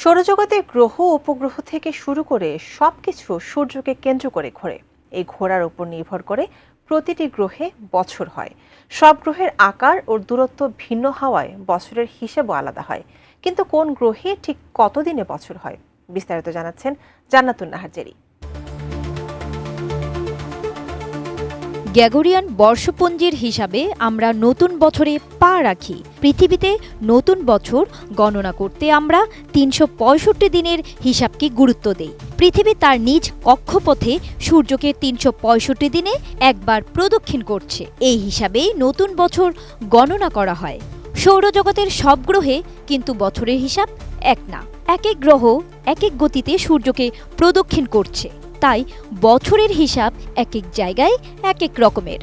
সৌরজগতে গ্রহ উপগ্রহ থেকে শুরু করে সবকিছু সূর্যকে কেন্দ্র করে ঘোরে। এই ঘোরার উপর নির্ভর করে প্রতিটি গ্রহে বছর হয়। সব গ্রহের আকার ও দূরত্ব ভিন্ন হওয়ায় বছরের হিসেবও আলাদা হয়। কিন্তু কোন গ্রহে ঠিক কতদিনে বছর হয়, বিস্তারিত জানাচ্ছেন জান্নাতুন নাহার জেরি। গ্রেগরিয়ান বর্ষপঞ্জির হিসাবে আমরা নতুন বছরে পা রাখি। পৃথিবীতে নতুন বছর গণনা করতে আমরা ৩৬৫ দিনের হিসাবকে গুরুত্ব দেই। পৃথিবী তার নিজ কক্ষপথে সূর্যকে ৩৬৫ দিনে একবার প্রদক্ষিণ করছে। এই হিসাবেই নতুন বছর গণনা করা হয়। সৌরজগতের সব গ্রহে কিন্তু বছরের হিসাব এক না। এক এক গ্রহ এক এক গতিতে সূর্যকে প্রদক্ষিণ করছে, তাই বছরের হিসাব এক এক জায়গায় এক এক রকমের।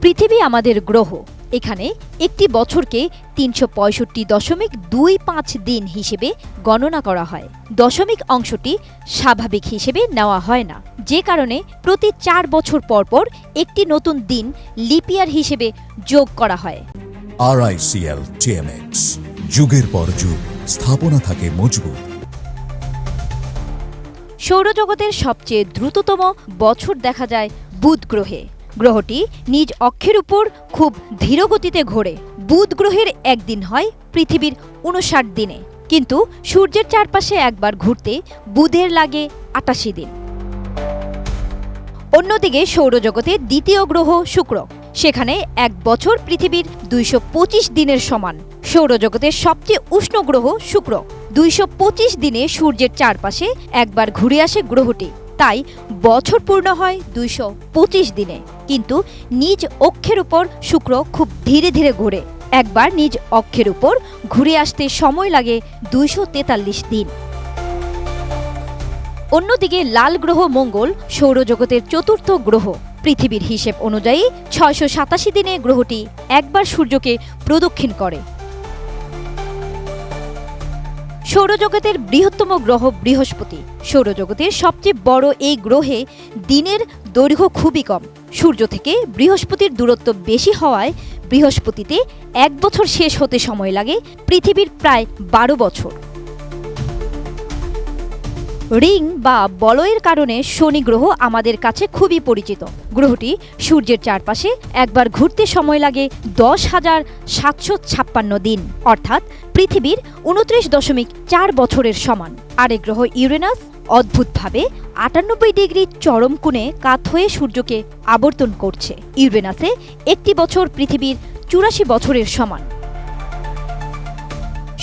পৃথিবী আমাদের গ্রহ। এখানে একটি বছরকে ৩৬৫.25 দিন হিসেবে গণনা করা হয়। দশমিক অংশটি স্বাভাবিক হিসেবে নেওয়া হয় না, যে কারণে প্রতি ৪ বছর পর পর একটি নতুন দিন লিপিয়ার হিসেবে যোগ করা হয়। RICL TMX, যুগের পর যুগ স্থাপনা থাকে মজবুত। সৌরজগতের সবচেয়ে দ্রুততম বছর দেখা যায় বুধ গ্রহে। গ্রহটি নিজ অক্ষের উপর খুব ধীর গতিতে ঘোরে। বুধ গ্রহের একদিন হয় পৃথিবীর ৫৯ দিনে, কিন্তু সূর্যের চারপাশে একবার ঘুরতে বুধের লাগে ৮৮ দিন। অন্যদিকে সৌরজগতের দ্বিতীয় গ্রহ শুক্র, সেখানে এক বছর পৃথিবীর ২২৫ দিনের সমান। সৌরজগতের সবচেয়ে উষ্ণ গ্রহ শুক্র, ২২৫ দিনে সূর্যের চারপাশে একবার ঘুরে আসে গ্রহটি, তাই বছর পূর্ণ হয় ২২৫ দিনে। কিন্তু নিজ অক্ষের উপর শুক্র খুব ধীরে ধীরে ঘোরে। একবার নিজ অক্ষের উপর ঘুরে আসতে সময় লাগে ২৪৩ দিন। অন্যদিকে লাল গ্রহ মঙ্গল সৌরজগতের চতুর্থ গ্রহ। পৃথিবীর হিসেব অনুযায়ী ৬৮৭ দিনে গ্রহটি একবার সূর্যকে প্রদক্ষিণ করে। সৌরজগতের বৃহত্তম গ্রহ বৃহস্পতি। সৌরজগতের সবচেয়ে বড় এই গ্রহে দিনের দৈর্ঘ্য খুবই কম। সূর্য থেকে বৃহস্পতির দূরত্ব বেশি হওয়ায় বৃহস্পতিতে এক বছর শেষ হতে সময় লাগে পৃথিবীর প্রায় ১২ বছর। রিং বা বলয়ের কারণে শনি গ্রহ আমাদের কাছে খুবই পরিচিত। গ্রহটি সূর্যের চারপাশে একবার ঘুরতে সময় লাগে ১০,৭৫৬ দিন, অর্থাৎ পৃথিবীর ২৯.৪ বছরের সমান। আরেক গ্রহ ইউরেনাস অদ্ভুতভাবে ৯৮ ডিগ্রি চরম কোণে কাত হয়ে সূর্যকে আবর্তন করছে। ইউরেনাসে একটি বছর পৃথিবীর ৮৪ বছরের সমান।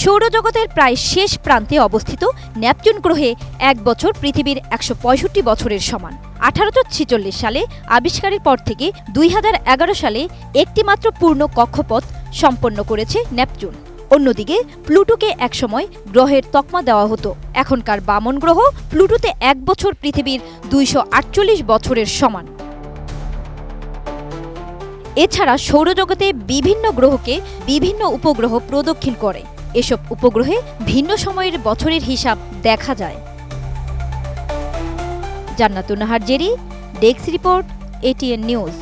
সৌরজগতের প্রায় শেষ প্রান্তে অবস্থিত নেপচুন গ্রহে এক বছর পৃথিবীর ১৬৫ বছরের সমান। ১৮৪৬ সালে আবিষ্কারের পর থেকে ২০১১ সালে একটিমাত্র পূর্ণ কক্ষপথ সম্পন্ন করেছে নেপচুন। অন্যদিকে প্লুটোকে একসময় গ্রহের তকমা দেওয়া হতো। এখনকার বামন গ্রহ প্লুটোতে এক বছর পৃথিবীর ২৪৮ বছরের সমান। এছাড়া সৌরজগতে বিভিন্ন গ্রহকে বিভিন্ন উপগ্রহ প্রদক্ষিণ করে। এসব উপগ্রহে ভিন্ন সময়ের বছরের হিসাব দেখা যায়। জান্নাতুন Nahar Jerry, desk report, ATN news.